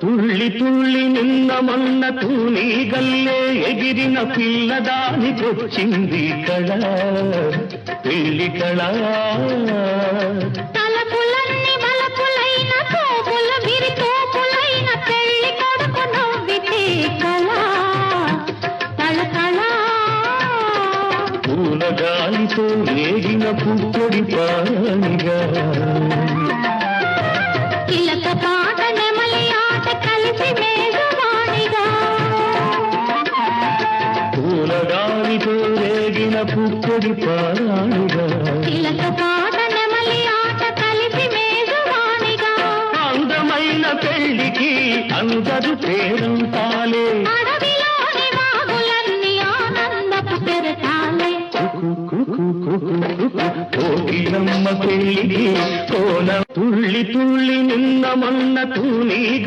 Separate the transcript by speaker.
Speaker 1: తుళ్ళి తుళ్ళి నిన్న మొన్న తూని గల్లే ఎగిరిన పిల్లదానికొచ్చింది కళ పెళ్లి కళ
Speaker 2: తలపులన్నీ బలపులైన తోపుల విరి తోపులైన పెళ్లి కొడుకు నవ్వితే కళ కళ కళ
Speaker 1: పూల గాలితో రేగిన పుట్టడి పానిగా
Speaker 2: చిలక పాట నెమలి ఆట కలిసి మేఘవాణిగా
Speaker 1: పూల గాలితో రేగిన పుట్టడి పానిగా
Speaker 2: చిలక పాట నెమలి ఆట కలిసి మేఘవాణిగా
Speaker 1: అందమైన పెళ్లికి అందరు పేరంతాలే
Speaker 2: అడవిలోని వాగులన్నీ ఆనందపు పెరటాలే
Speaker 1: కోకిలమ్మ పెళ్లికి కోన తుళ్ళి తుళ్ళి నిన్న మొన్న తూనీగా